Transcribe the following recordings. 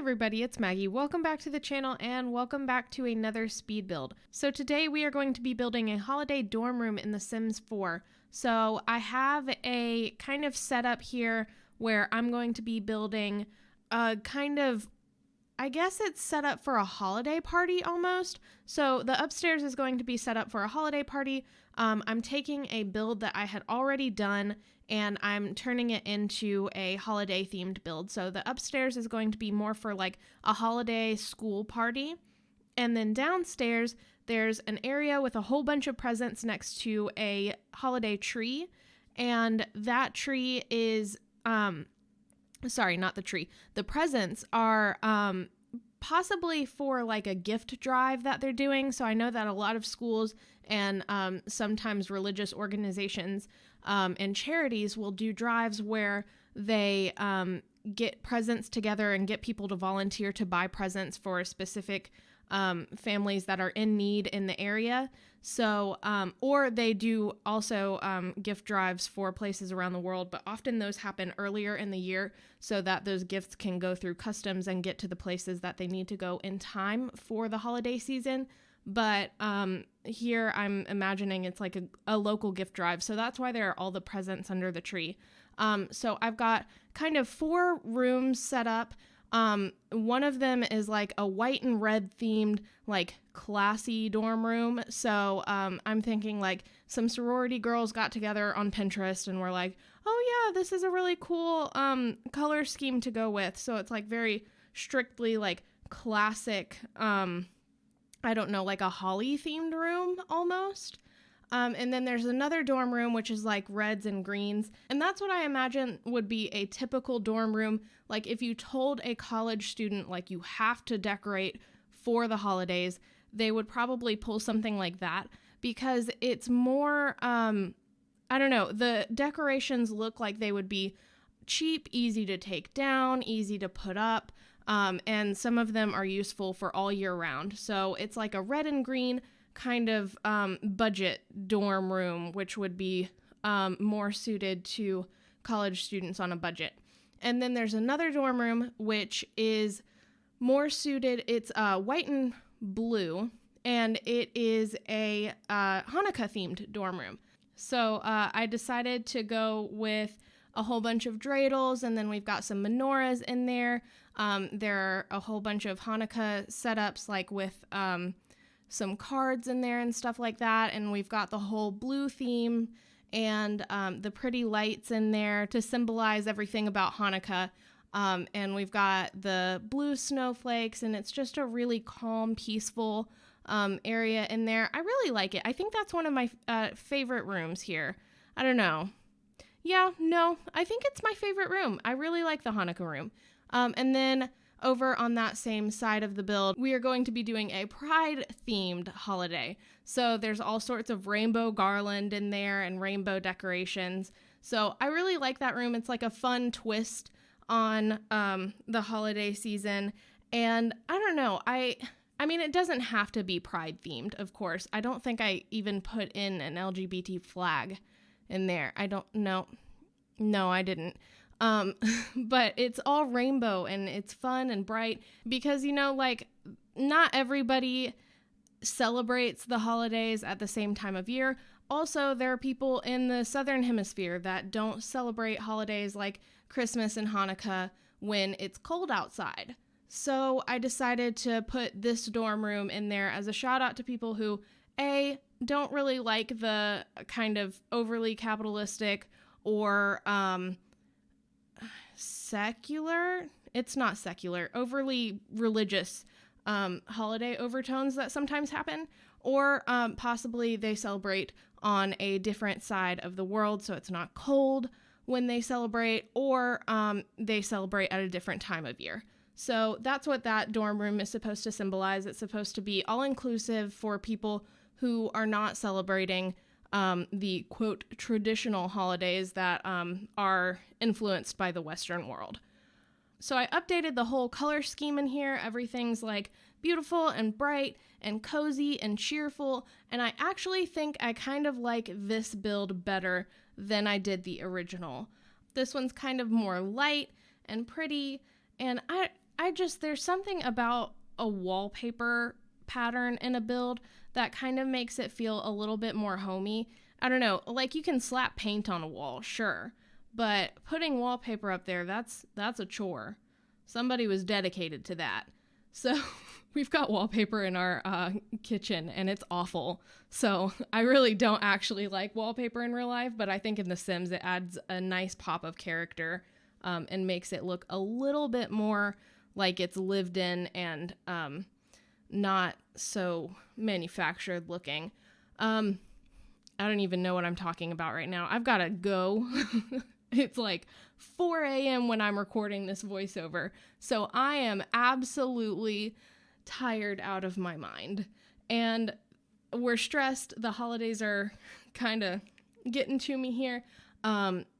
everybody, it's Maggie. Welcome back to the channel and welcome back to another speed build. So today we are going to be building a holiday dorm room in The Sims 4. So I have a kind of setup here where I'm going to be building a kind of, I guess it's set up for a holiday party almost. So the upstairs is going to be set up for a holiday party. I'm taking a build that I had already done and I'm turning it into a holiday themed build. So the upstairs is going to be more for like a holiday school party. And then downstairs, there's an area with a whole bunch of presents next to a holiday tree. And that tree is, sorry, not the tree. The presents are possibly for like a gift drive that they're doing. So I know that a lot of schools and sometimes religious organizations and charities will do drives where they get presents together and get people to volunteer to buy presents for specific families that are in need in the area. So, or they do also gift drives for places around the world, but often those happen earlier in the year so that those gifts can go through customs and get to the places that they need to go in time for the holiday season. But here I'm imagining it's like a local gift drive. So that's why there are all the presents under the tree. So I've got kind of 4 rooms set up. One of them is like a white and red themed, like classy dorm room. So I'm thinking like some sorority girls got together on Pinterest and were like, oh yeah, this is a really cool color scheme to go with. So it's like very strictly like classic, I don't know, like a holly themed room almost. And then there's another dorm room, which is like reds and greens. And that's what I imagine would be a typical dorm room. Like if you told a college student, like you have to decorate for the holidays, they would probably pull something like that because it's more, I don't know, the decorations look like they would be cheap, easy to take down, easy to put up. And some of them are useful for all year round. So it's like a red and green kind of budget dorm room, which would be more suited to college students on a budget. And then there's another dorm room, which is more suited. It's white and blue, and it is a Hanukkah-themed dorm room. So I decided to go with a whole bunch of dreidels, and then we've got some menorahs in there. There are a whole bunch of Hanukkah setups, like with some cards in there and stuff like that, and we've got the whole blue theme and the pretty lights in there to symbolize everything about Hanukkah, and we've got the blue snowflakes, and it's just a really calm, peaceful area in there. I really like it. I think that's one of my favorite rooms here. I don't know. Yeah, no, I think it's my favorite room. I really like the Hanukkah room. And then over on that same side of the build, we are going to be doing a Pride-themed holiday. So there's all sorts of rainbow garland in there and rainbow decorations. So I really like that room. It's like a fun twist on the holiday season. And I don't know, I mean, it doesn't have to be Pride-themed, of course. I don't think I even put in an LGBT flag in there. I don't know. No, I didn't. But it's all rainbow and it's fun and bright because, you know, like not everybody celebrates the holidays at the same time of year. Also, there are people in the Southern Hemisphere that don't celebrate holidays like Christmas and Hanukkah when it's cold outside. So I decided to put this dorm room in there as a shout out to people who, A, don't really like the kind of overly capitalistic or secular, it's not secular, overly religious holiday overtones that sometimes happen, or possibly they celebrate on a different side of the world, so it's not cold when they celebrate, or they celebrate at a different time of year. So that's what that dorm room is supposed to symbolize. It's supposed to be all-inclusive for people who are not celebrating the, quote, traditional holidays that are influenced by the Western world. So I updated the whole color scheme in here. Everything's like beautiful and bright and cozy and cheerful. And I actually think I kind of like this build better than I did the original. This one's kind of more light and pretty. And there's something about a wallpaper pattern in a build that kind of makes it feel a little bit more homey. I don't know, like you can slap paint on a wall, sure, but putting wallpaper up there, that's a chore. Somebody was dedicated to that. So we've got wallpaper in our kitchen and it's awful. So I really don't actually like wallpaper in real life, but I think in The Sims it adds a nice pop of character and makes it look a little bit more like it's lived in and not so manufactured looking. I don't even know what I'm talking about right now. I've got to go. It's like 4 a.m. when I'm recording this voiceover. So I am absolutely tired out of my mind. And we're stressed. The holidays are kind of getting to me here.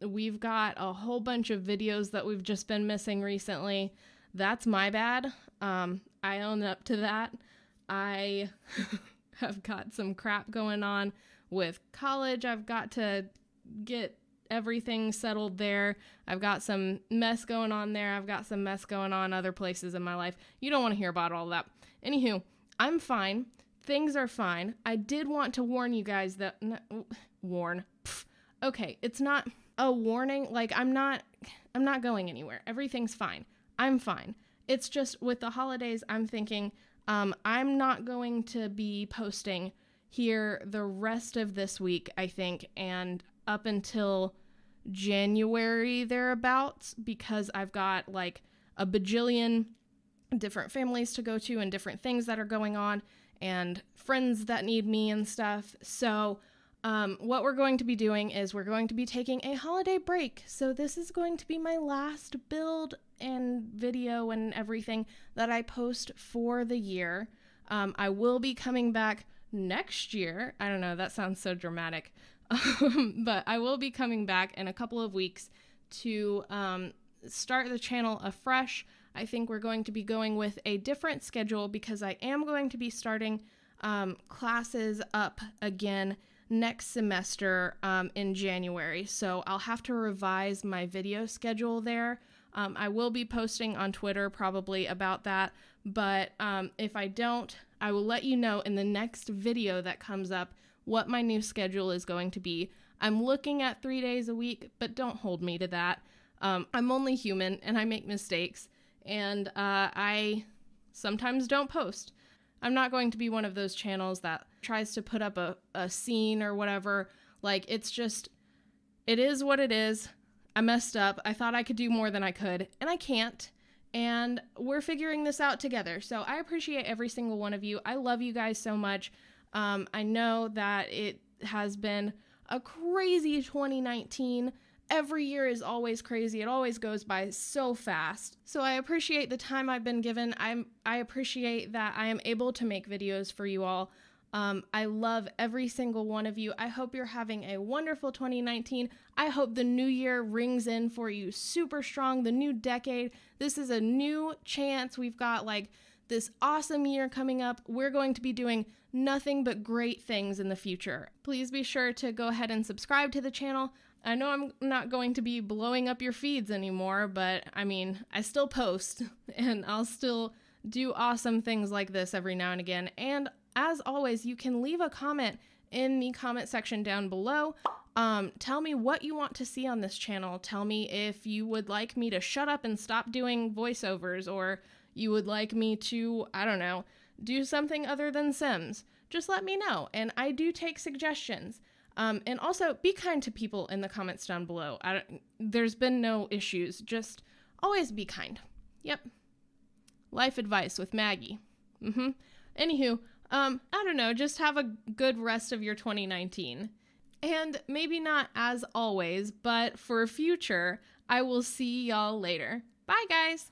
We've got a whole bunch of videos that we've just been missing recently. That's my bad. I own up to that. I have got some crap going on with college. I've got to get everything settled there. I've got some mess going on there. I've got some mess going on other places in my life. You don't want to hear about all that. Anywho, I'm fine. Things are fine. I did want to warn you guys that... warn. Pff. Okay, it's not a warning. Like, I'm not going anywhere. Everything's fine. I'm fine. It's just with the holidays, I'm thinking I'm not going to be posting here the rest of this week, I think, and up until January thereabouts, because I've got like a bajillion different families to go to and different things that are going on and friends that need me and stuff. So what we're going to be doing is we're going to be taking a holiday break. So this is going to be my last build and video and everything that I post for the year. I will be coming back next year. I don't know, that sounds so dramatic. But I will be coming back in a couple of weeks to start the channel afresh. I think we're going to be going with a different schedule because I am going to be starting classes up again next semester in January. So I'll have to revise my video schedule there. I will be posting on Twitter probably about that, but if I don't, I will let you know in the next video that comes up what my new schedule is going to be. I'm looking at 3 days a week, but don't hold me to that. I'm only human and I make mistakes, and I sometimes don't post. I'm not going to be one of those channels that tries to put up a scene or whatever. Like, it's just, it is what it is. I messed up. I thought I could do more than I could, and I can't. And we're figuring this out together. So I appreciate every single one of you. I love you guys so much. I know that it has been a crazy 2019. Every year is always crazy. It always goes by so fast. So I appreciate the time I've been given. I appreciate that I am able to make videos for you all. I love every single one of you. I hope you're having a wonderful 2019. I hope the new year rings in for you super strong, the new decade. This is a new chance. We've got like this awesome year coming up. We're going to be doing nothing but great things in the future. Please be sure to go ahead and subscribe to the channel. I know I'm not going to be blowing up your feeds anymore, but I mean, I still post and I'll still do awesome things like this every now and again. And as always, you can leave a comment in the comment section down below. Tell me what you want to see on this channel. Tell me if you would like me to shut up and stop doing voiceovers, or you would like me to, I don't know, do something other than Sims. Just let me know, and I do take suggestions. And also, be kind to people in the comments down below. There's been no issues. Just always be kind. Yep. Life advice with Maggie. Anywho, I don't know. Just have a good rest of your 2019. And maybe not as always, but for future, I will see y'all later. Bye, guys.